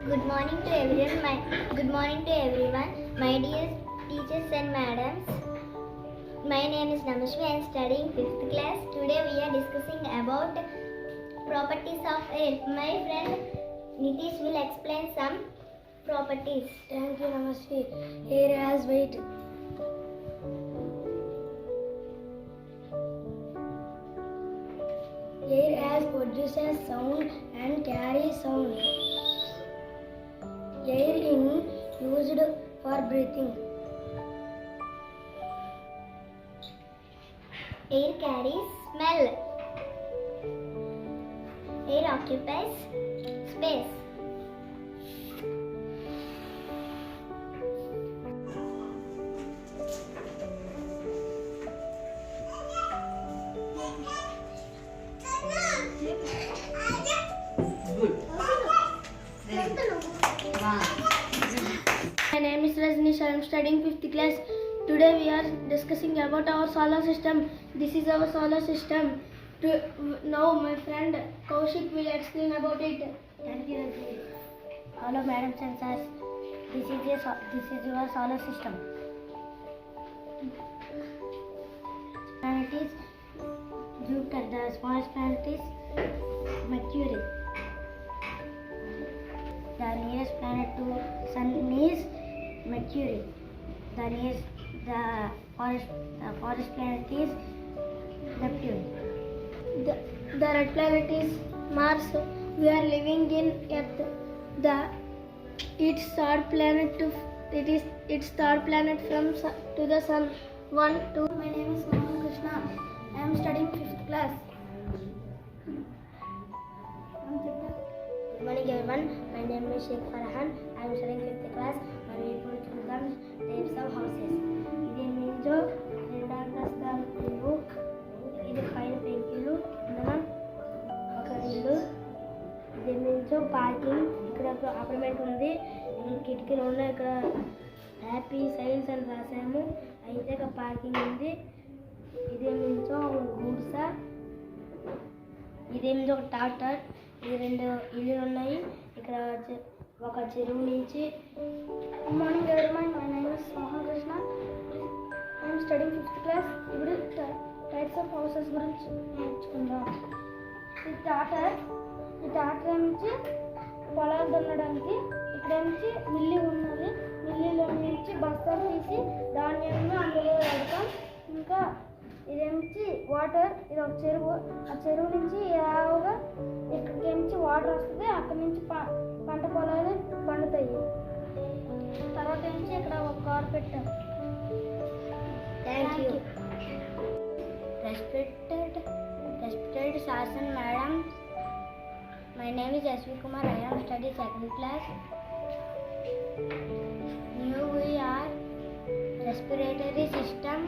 Good morning to everyone. Good morning to everyone. My dear teachers and madams. My name is Namashri. I am studying 5th class. Today we are discussing about properties of air. My friend Nitish will explain some properties. Thank you, Namashri. Air has weight. Air has produces sound and carries sound. Air is used for breathing. Air carries smell. Air occupies space. My name is Rajnish. I am studying 5th class. Today we are discussing about our solar system. This is our solar system. Now my friend Kaushik will explain about it. Thank you, Rajnish. Hello, madams and sirs. This is your solar system. Planet is Jupiter. The smallest planet is Mercury. The nearest planet to Sun is Mercury. The forest planet is Neptune. The red planet is Mars. We are living in Earth. Its third planet from to the Sun. 1, 2. My name is Mohan Krishna. I am studying 5th class. Good morning everyone. My name is Sheikh Farhan. I am studying 5th class. మరియు ఇప్పుడు చూద్దాం types of houses. ఇది means రెండంతస్తుల ఇల్లు, ఇది పైన పెంకిల్లు, మనం ఒక ఇల్లు. ఇది మీన్స్ పార్కింగ్. ఇక్కడ అపార్ట్మెంట్ ఉంది, కిటికీలు ఉన్నాయి. ఇక్కడ హ్యాపీ సైన్స్ అని రాసాము. అయితే ఇక్కడ పార్కింగ్ ఉంది. ఇదే మీన్స్ గూడ్సా. ఇదే మీన్స్ ఒక ట్రాక్టర్. ఇది 2 ఇల్లులు ఉన్నాయి. ఇక్కడ ఒక చెరువు నుంచి. Good morning everyone. My name is Mohan Krishna. I am studying 5th class. ఇప్పుడు టైప్స్ ఆఫ్ హౌసెస్ గురించి నేర్చుకుందాం. ఈ ట్రాక్టర్ నుంచి పొలాలు దున్నడానికి, ఇక్కడ నుంచి మిల్లి ఉన్నది. మిల్లిలో నుంచి బస్తాలు తీసి ధాన్యాన్ని అందులో పెడతాం. ఇంకా ఇదేమించి వాటర్. ఇది ఒక చెరువు. ఆ చెరువు నుంచి యావగా ఇక్కడికి నుంచి వాటర్ వస్తుంది. అక్కడి నుంచి పంట పొలాలు పండుతాయి. తర్వాత నుంచి ఇక్కడ ఒక కార్ పెట్టాం. Thank you. Respected sirs and madams, my name is S.V. Kumar. I am studying 2nd class. New we are respiratory system.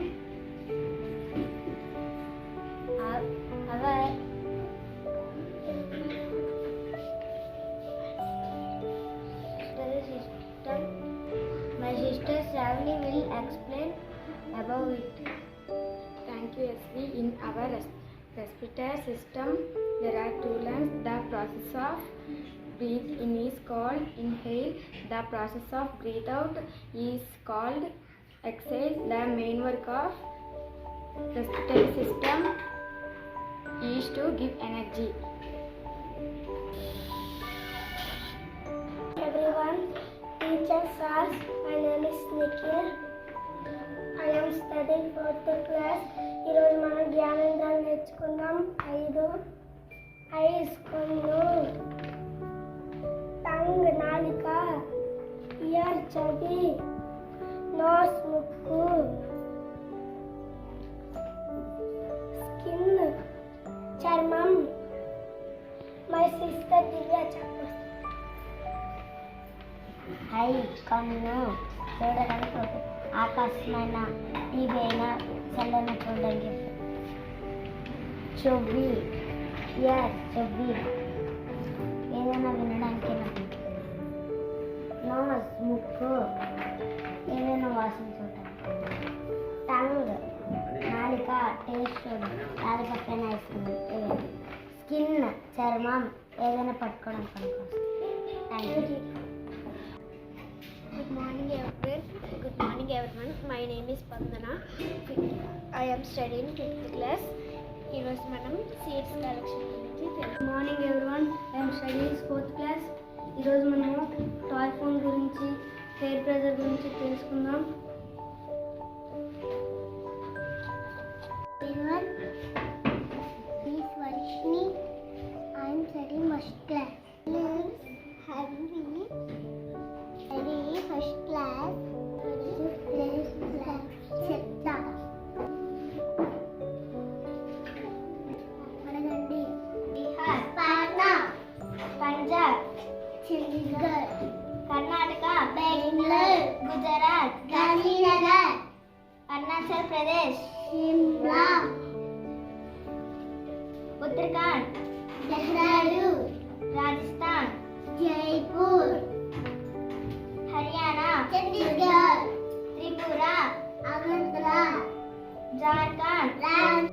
Our system. My sister Shravani will explain about it. Thank you, SV. In our respiratory system, there are 2 lungs. The process of breathe in is called inhale. The process of breathe out is called exhale. The main work of respiratory system is to give energy. Everyone, teachers, sirs, my name is Nikhil. I am studying 4th class. ఈరోజు మనం జ్ఞానేంద్రాలు నేర్చుకుందాం. 5 ice కన్ను, tongue నాలిక, year చెవి, nose ముక్కు, skin చర్మం. My sister దివ్య చెప్పు. I కన్ను చూడడానికి, ఆకాశమైన టీవీ అయినా చల్లని చూడడానికి. చెవి చెవి ఏదైనా వినడానికి. నోస్ ముక్కు ఏదైనా వాసన చూడటానికి. టంగ్ నాలిక టేస్ట్ చూడడం, లాలిపక్కన వేస్తుంది. స్కిన్ చర్మం ఏదైనా పట్టుకోవడానికి. Thank you. Good morning everyone. My name is Pandana. I am studying 5th class. ఈరోజు మనం సీడ్స్ కలెక్షన్ గురించి తెలుసు. Good morning everyone. I am studying 4th class. ఈరోజు మనము టాయ్ ఫోన్ గురించి, హెయిర్ ప్రెజర్ గురించి తెలుసుకుందాం. Everyone, this is Varshini. I am studying 1st class. First class. మనగండి, Bihar, Patna, Punjab, Chandigarh, Karnataka, Bengaluru, Gujarat, Gandhinagar, Arunachal Pradesh, Shimla, Uttarakhand, Dehradun, Rajasthan, Jaipur, Haryana, Chandigarh, Tripura, Agra, Jharkhand,